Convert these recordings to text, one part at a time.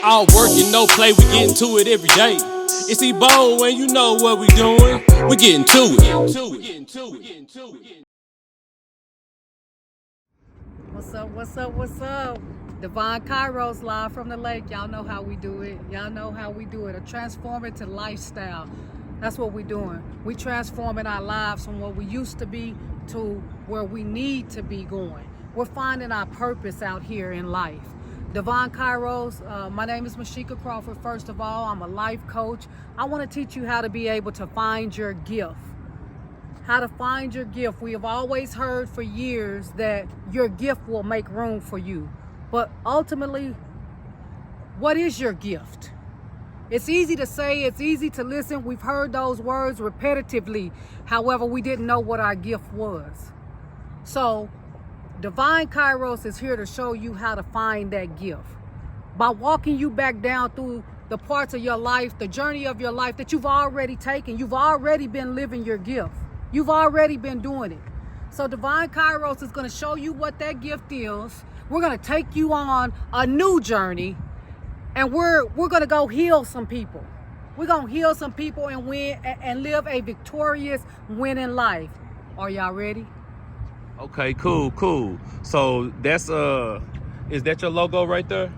All work and no play, we getting to it every day. It's Ebo and you know what we doing. We getting to it. What's up? Divine Kairos live from the lake. Y'all know how we do it. A transformative lifestyle. That's what we're doing. We transforming our lives from what we used to be to where we need to be going. We're finding our purpose out here in life. Divine Kairos, my name is Macheica Crawford. First of all, I'm a life coach. I want to teach you how to be able to find your gift. How to find your gift. We have always heard for years that your gift will make room for you. But ultimately, what is your gift? It's easy to say, it's easy to listen. We've heard those words repetitively. However, we didn't know what our gift was. So, Divine Kairos is here to show you how to find that gift. By walking you back down through the parts of your life, the journey of your life that you've already taken. You've already been living your gift. You've already been doing it. So Divine Kairos is going to show you what that gift is. We're going to take you on a new journey, and we're going to go heal some people. We're going to heal some people and win and live a victorious winning life. Are y'all ready? Okay, cool. So that's is that your logo right there?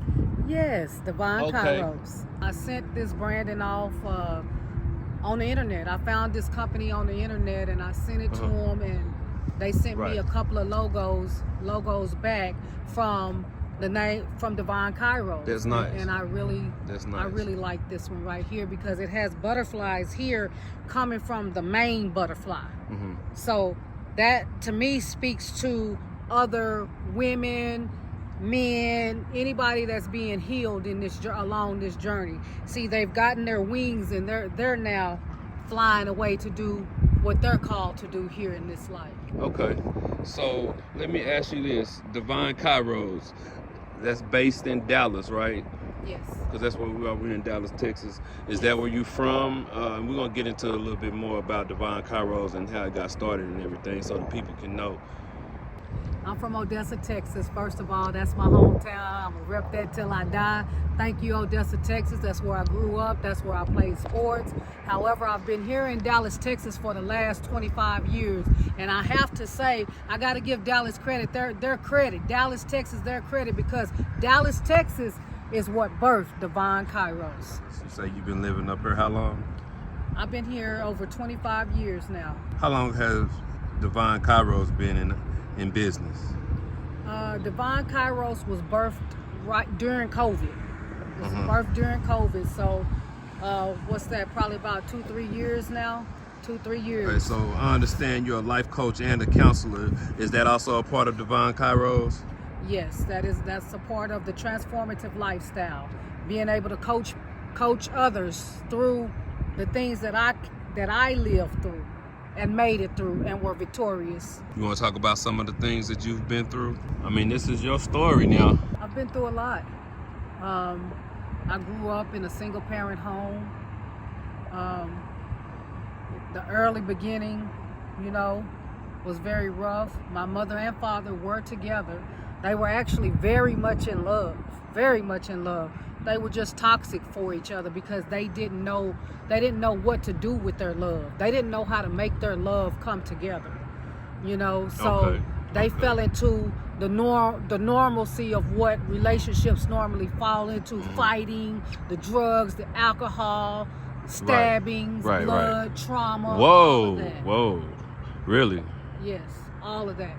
Yes, Divine Kairos. I sent this branding off on the internet. I found this company on the internet and I sent it to them, and they sent me a couple of logos back from the name from Divine Kairos. That's nice. And I really like this one right here because it has butterflies here coming from the main butterfly. So that to me speaks to other women, men, anybody that's being healed in this along this journey. See, they've gotten their wings and they're now flying away to do what they're called to do here in this life. Okay, so let me ask you this: Divine Kairos, that's based in Dallas, right? Yes. Because that's where we are. We're in Dallas, Texas. Is that where you from? We're gonna get into a little bit more about Divine Kairos and how it got started and everything, so the people can know. I'm from Odessa, Texas. First of all, that's my hometown. I'm gonna rep that till I die. Thank you, Odessa, Texas. That's where I grew up. That's where I played sports. However, I've been here in Dallas, Texas for the last 25 years. And I have to say, I gotta give Dallas credit, their credit. Dallas, Texas, their credit, because Dallas, Texas is what birthed Divine Kairos. You say you've been living up here how long? I've been here over 25 years now. How long has Divine Kairos been in business? Divine Kairos was birthed right during COVID. It was birthed during COVID. So what's that? Probably about 2-3 years now. 2-3 years. Okay, so I understand you're a life coach and a counselor. Is that also a part of Divine Kairos? Yes, that's a part of the transformative lifestyle. Being able to coach others through the things that I lived through and made it through and were victorious. You want to talk about some of the things that you've been through? I mean, this is your story now. I've been through a lot. I grew up in a single parent home. The early beginning, was very rough. My mother and father were together. They were actually very much in love. They were just toxic for each other because they didn't know what to do with their love. They didn't know how to make their love come together. So they fell into the normalcy of what relationships normally fall into: fighting, the drugs, the alcohol, stabbings, blood, trauma. Whoa. Really? Yes, all of that.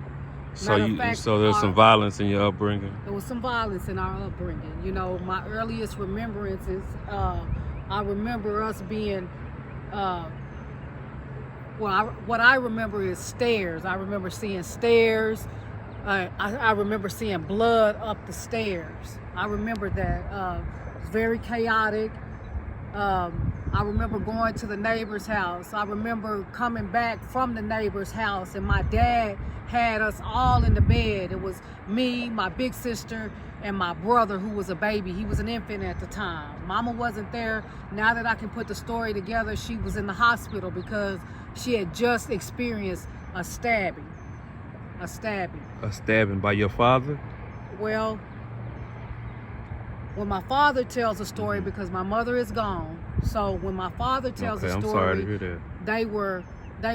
So there's some violence in your upbringing? There was some violence in our upbringing. My earliest remembrances, I remember us being, what I remember is stairs. I remember seeing stairs. I remember seeing blood up the stairs. I remember that. It was very chaotic. I remember going to the neighbor's house. I remember coming back from the neighbor's house, and my dad had us all in the bed. It was me, my big sister, and my brother, who was a baby. He was an infant at the time. Mama wasn't there. Now that I can put the story together, she was in the hospital because she had just experienced a stabbing. A stabbing by your father? Well, when my father tells a story, because my mother is gone, so when my father tells a story, I'm sorry to hear that. they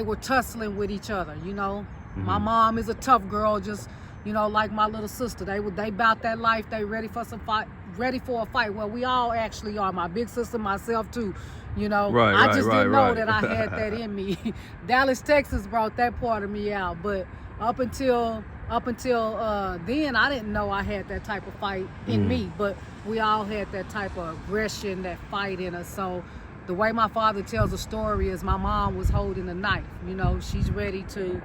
were tussling with each other, you know. My Mm-hmm. mom is a tough girl, just, you know, like my little sister. They about that life. They ready for a fight. Well, we all actually are. My big sister, myself too. You know, I just didn't know that I had that in me. Dallas, Texas brought that part of me out. But up until then, I didn't know I had that type of fight in me. But we all had that type of aggression, that fight in us. So the way my father tells the story is my mom was holding a knife. You know, she's ready to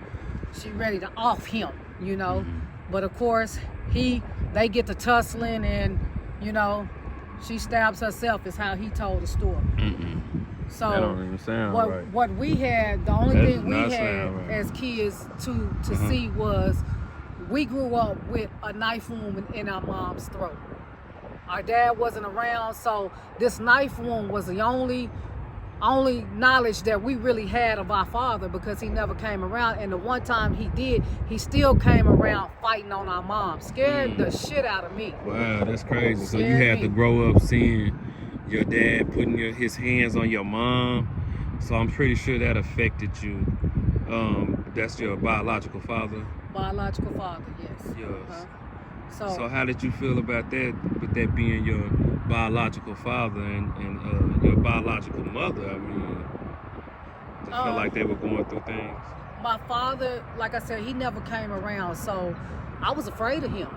off him, you know. But of course, they get to tussling, and, you know, she stabs herself is how he told the story. So that don't even sound right. What we had, the only thing we had as kids to see was we grew up with a knife wound in our mom's throat. Our dad wasn't around, so this knife wound was the only knowledge that we really had of our father, because he never came around. And the one time he did, he still came around fighting on our mom. Scared the shit out of me. Wow, that's crazy. So you had to grow up seeing your dad putting his hands on your mom. So I'm pretty sure that affected you. That's your biological father? Biological father, yes. Yes. So how did you feel about that, with that being your biological father and your biological mother? I mean, just felt like they were going through things. My father, like I said, he never came around, so I was afraid of him.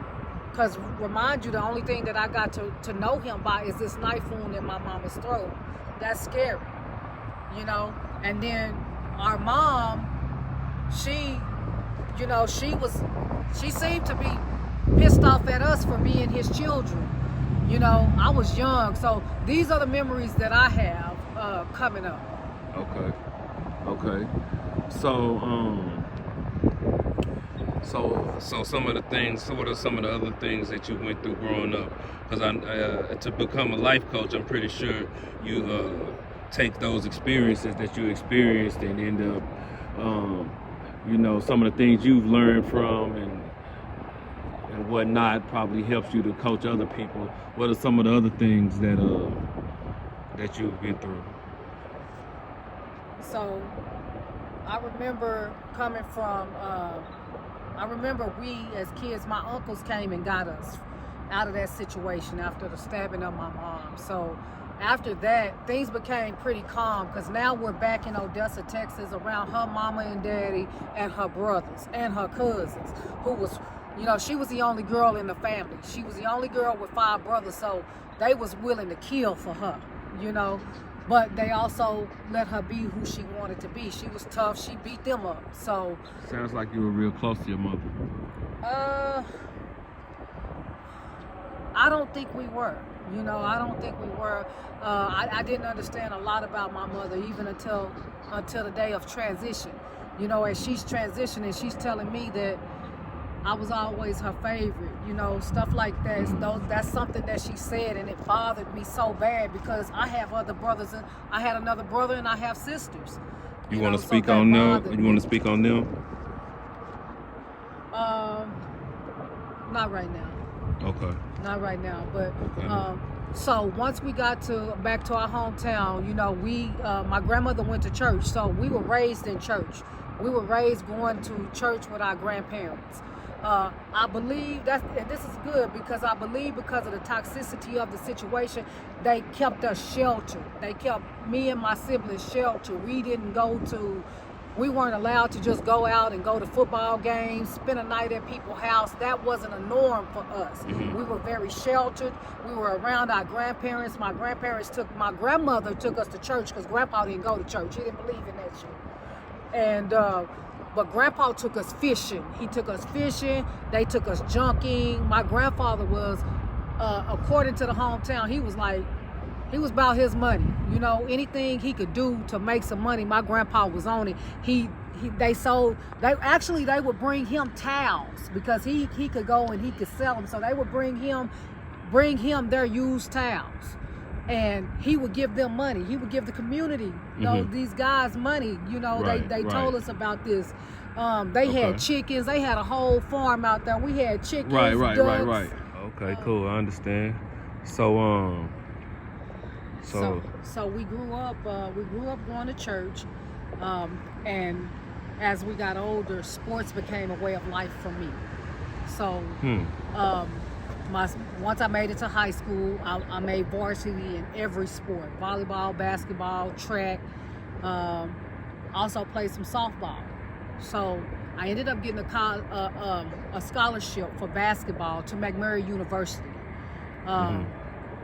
Because remind you, the only thing that I got to know him by is this knife wound in my mama's throat. That's scary, you know. And then our mom, she seemed to be pissed off at us for being his children. You know, I was young, so these are the memories that I have coming up. Okay. So some of the things, what are some of the other things that you went through growing up? Because to become a life coach, I'm pretty sure you take those experiences that you experienced and end up, you know, some of the things you've learned from and whatnot probably helps you to coach other people. What are some of the other things that you've been through? So I remember coming from, I remember we as kids, my uncles came and got us out of that situation after the stabbing of my mom. So after that, things became pretty calm, because now we're back in Odessa, Texas, around her mama and daddy and her brothers and her cousins, who was, you know, she was the only girl in the family. She was the only girl with 5 brothers, so they was willing to kill for her, you know. But they also let her be who she wanted to be. She was tough. She beat them up. So sounds like you were real close to your mother. I don't think we were. You know, I don't think we were. I didn't understand a lot about my mother even until the day of transition. You know, as she's transitioning, she's telling me that I was always her favorite, you know, stuff like that. That's something that she said, and it bothered me so bad, because I have other brothers, and I had another brother, and I have sisters. You want to speak on them? You want to speak on them? Not right now. Okay. Not right now, but okay. So once we got back to our hometown, you know, my grandmother went to church, so we were raised in church. We were raised going to church with our grandparents. I believe and this is good, because I believe because of the toxicity of the situation, they kept us sheltered. They kept me and my siblings sheltered. We weren't allowed to just go out and go to football games, spend a night at people's house. That wasn't a norm for us. We were very sheltered. We were around our grandparents. My grandmother took us to church, because Grandpa didn't go to church. He didn't believe in that shit. And but Grandpa took us fishing. He took us fishing. They took us junking. My grandfather was, according to the hometown, he was about his money. You know, anything he could do to make some money, my grandpa was on it. They would bring him towels, because he could go and he could sell them. So they would bring him their used towels, and he would give them money. He would give the community, these guys money. You know, they told us about this. They had chickens. They had a whole farm out there. We had chickens, ducks. Right. Okay, cool. I understand. So we grew up going to church, and as we got older, sports became a way of life for me. So once I made it to high school, I made varsity in every sport: volleyball, basketball, track. Also played some softball. So I ended up getting a scholarship for basketball to McMurray University.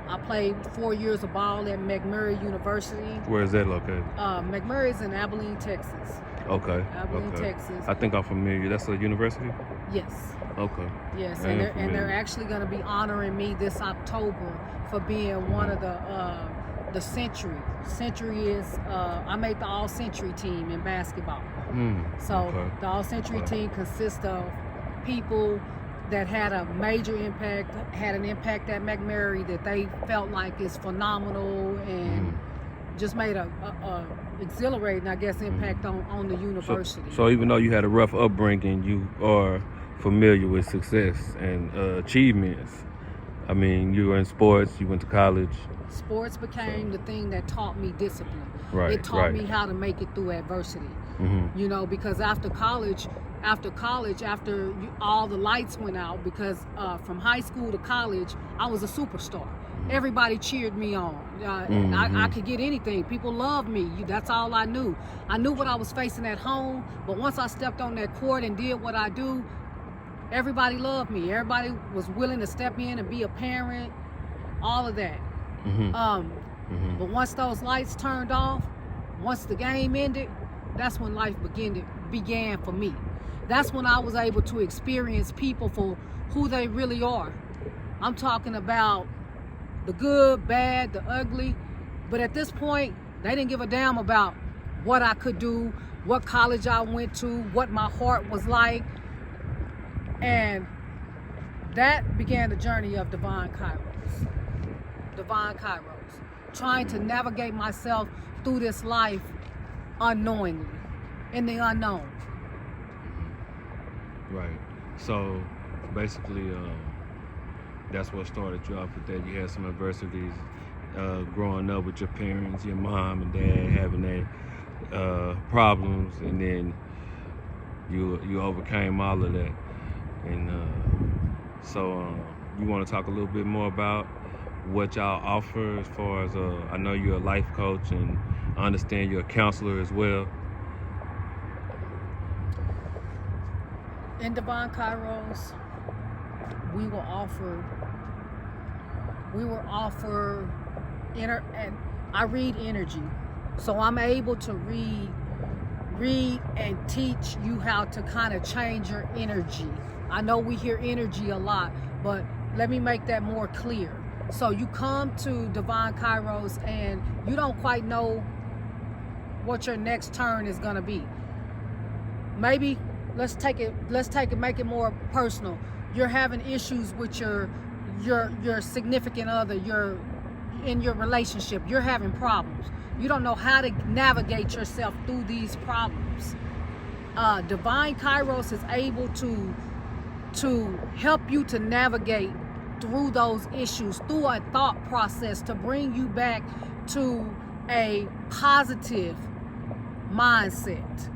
I played 4 years of ball at McMurray University. Where is that located? McMurray is in Abilene, Texas. Okay. Abilene, Texas. I think I'm familiar. That's a university? Yes. Okay. Yes, and they're actually going to be honoring me this October for being one of the Century. Century is I made the All-Century team in basketball. The All-Century team consists of people that had a major impact, had an impact at McMurray that they felt like is phenomenal and just made a exhilarating, I guess, impact on the university. So even though you had a rough upbringing, you are familiar with success and achievements. I mean, you were in sports, you went to college. Sports became the thing that taught me discipline. Right, it taught me how to make it through adversity. You know, because after college, all the lights went out, because from high school to college, I was a superstar. Everybody cheered me on. I could get anything. People loved me. That's all I knew. I knew what I was facing at home, but once I stepped on that court and did what I do, everybody loved me. Everybody was willing to step in and be a parent, all of that. But once those lights turned off, once the game ended, that's when life began for me. That's when I was able to experience people for who they really are. I'm talking about the good, bad, the ugly. But at this point, they didn't give a damn about what I could do, what college I went to, what my heart was like. And that began the journey of Divine Kairos. Divine Kairos. Trying to navigate myself through this life unknowingly, in the unknown. Right. So basically, that's what started you off with that. You had some adversities growing up with your parents, your mom and dad having their problems, and then you overcame all of that. And so you want to talk a little bit more about what y'all offer as far as I know you're a life coach, and I understand you're a counselor as well. In Divine Kairos, we will offer and I read energy. So I'm able to read and teach you how to kind of change your energy. I know we hear energy a lot, but let me make that more clear. So you come to Divine Kairos and you don't quite know what your next turn is gonna be. Maybe let's make it more personal. You're having issues with your significant other, you're in your relationship, you're having problems. You don't know how to navigate yourself through these problems. Divine Kairos is able to help you to navigate through those issues, through a thought process, to bring you back to a positive mindset.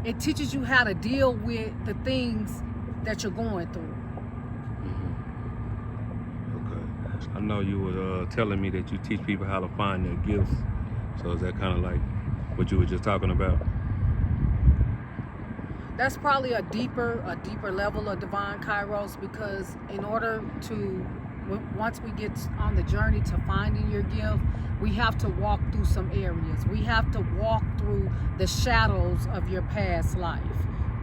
It teaches you how to deal with the things that you're going through. Okay. I know you were telling me that you teach people how to find their gifts. So is that kind of like what you were just talking about? That's probably a deeper level of Divine Kairos, because in order to, once we get on the journey to finding your gift, we have to walk through some areas. We have to walk through the shadows of your past life.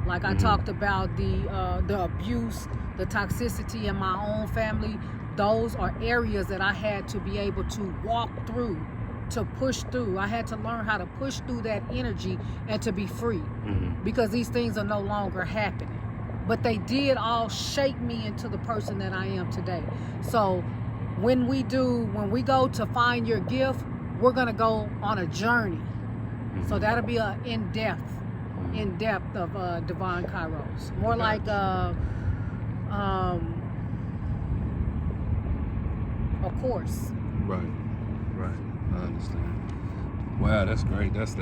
Like I talked about the abuse, the toxicity in my own family. Those are areas that I had to be able to walk through, to push through. I had to learn how to push through that energy and to be free, because these things are no longer happening. But they did all shape me into the person that I am today. So when we go to find your gift, we're gonna go on a journey. So that'll be a in-depth of Divine Kairos. More like of course. Right. I understand. Wow, that's great. That's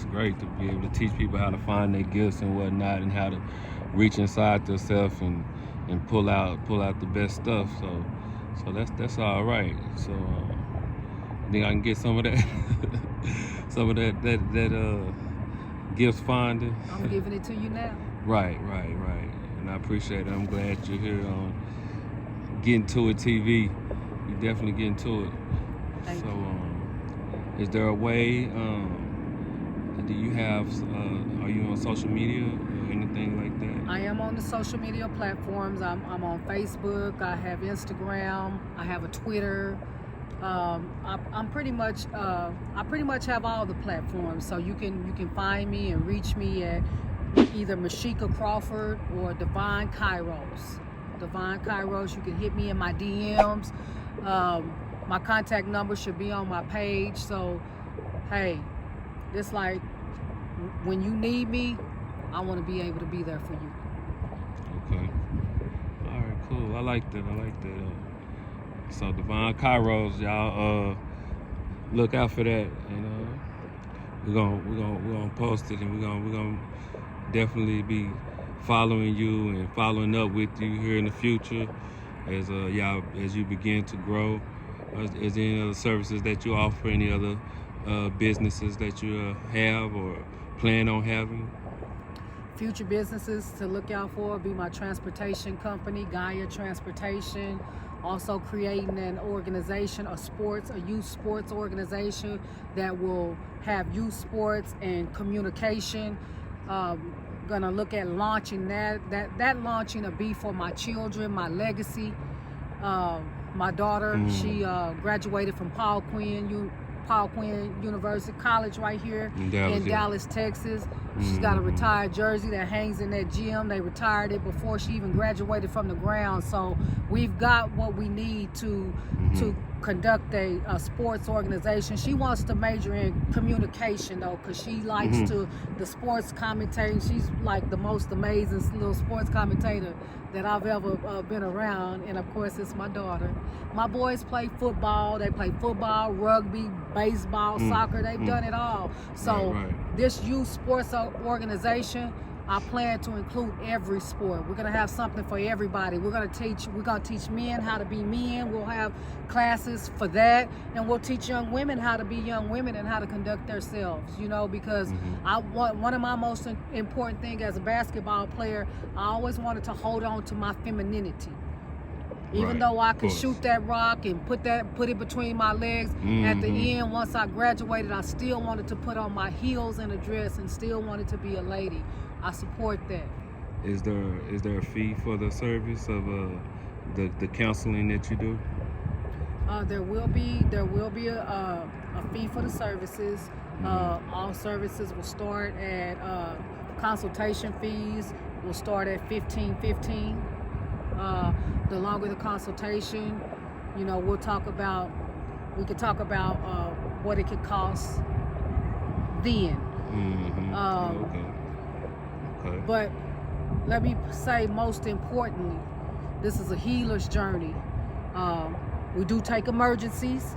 great to be able to teach people how to find their gifts and whatnot, and how to reach inside themselves and pull out the best stuff. So that's all right. So I think I can get some of that some of that gifts finding. I'm giving it to you now. Right. And I appreciate it. I'm glad you're here on Getting To It TV. You definitely getting to it. Thank So you. is there a way, do you have, are you on social media or anything like that? I am on the social media platforms. I'm on Facebook. I have Instagram. I have a Twitter. I pretty much have all the platforms. So you can find me and reach me at either Macheica Crawford or Divine Kairos. Divine Kairos. You can hit me in my DMs. My contact number should be on my page. So, hey, it's like when you need me, I want to be able to be there for you. Okay. All right, cool. I like that. So Divine Kairos, y'all, look out for that. And we're gonna post it, and we're gonna definitely be following you and following up with you here in the future as as you begin to grow. Is there any other services that you offer? Any other businesses that you have or plan on having? Future businesses to look out for will be my transportation company, Gaia Transportation. Also creating an organization, a youth sports organization that will have youth sports and communication. Gonna look at launching that launching will be for my children, my legacy. My daughter, she graduated from Paul Quinn University College right here in Dallas, Texas. She's got a retired jersey that hangs in that gym. They retired it before she even graduated from the ground. So we've got what we need to conduct a sports organization. She wants to major in communication though, because she likes the sports commentating. She's like the most amazing little sports commentator that I've ever been around. And of course, it's my daughter. My boys play football. They play football, rugby, baseball, soccer. They've done it all. So this youth sports organization, I plan to include every sport. We're gonna have something for everybody. We're gonna teach men how to be men. We'll have classes for that, and we'll teach young women how to be young women and how to conduct themselves. Because one of my most important thing as a basketball player, I always wanted to hold on to my femininity. Even though I could shoot that rock and put it between my legs, at the end, once I graduated, I still wanted to put on my heels and a dress and still wanted to be a lady. I support that. Is there a fee for the service of the counseling that you do? There will be a fee for the services. All services will start at consultation fees will start at $15.15. The longer the consultation, we could talk about what it could cost then. Okay. But let me say, most importantly, this is a healer's journey. We do take emergencies.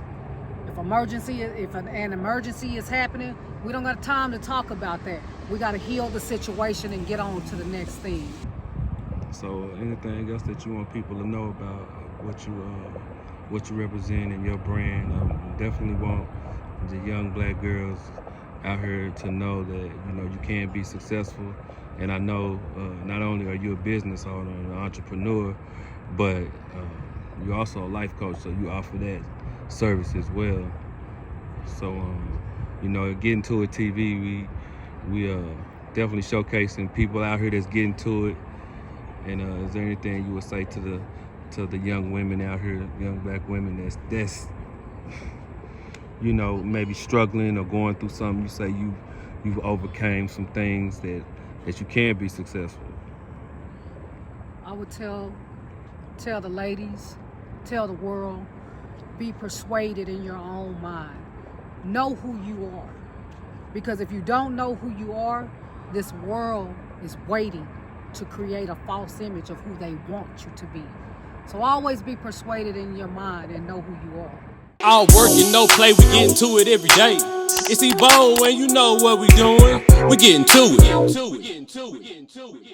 If an emergency is happening, we don't got time to talk about that. We got to heal the situation and get on to the next thing. So anything else that you want people to know about what you represent and your brand? I definitely want the young black girls out here to know that you can be successful. And I know not only are you a business owner and an entrepreneur, but you're also a life coach, so you offer that service as well. So Getting To It TV, we definitely showcasing people out here that's getting to it. And is there anything you would say to the young women out here, young black women that's maybe struggling or going through something? You say you've overcame some things that you can be successful. I would tell the ladies, tell the world, be persuaded in your own mind. Know who you are. Because if you don't know who you are, this world is waiting to create a false image of who they want you to be. So always be persuaded in your mind and know who you are. All work and no play, we getting to it every day. It's Evo and you know what we doing. We getting to it.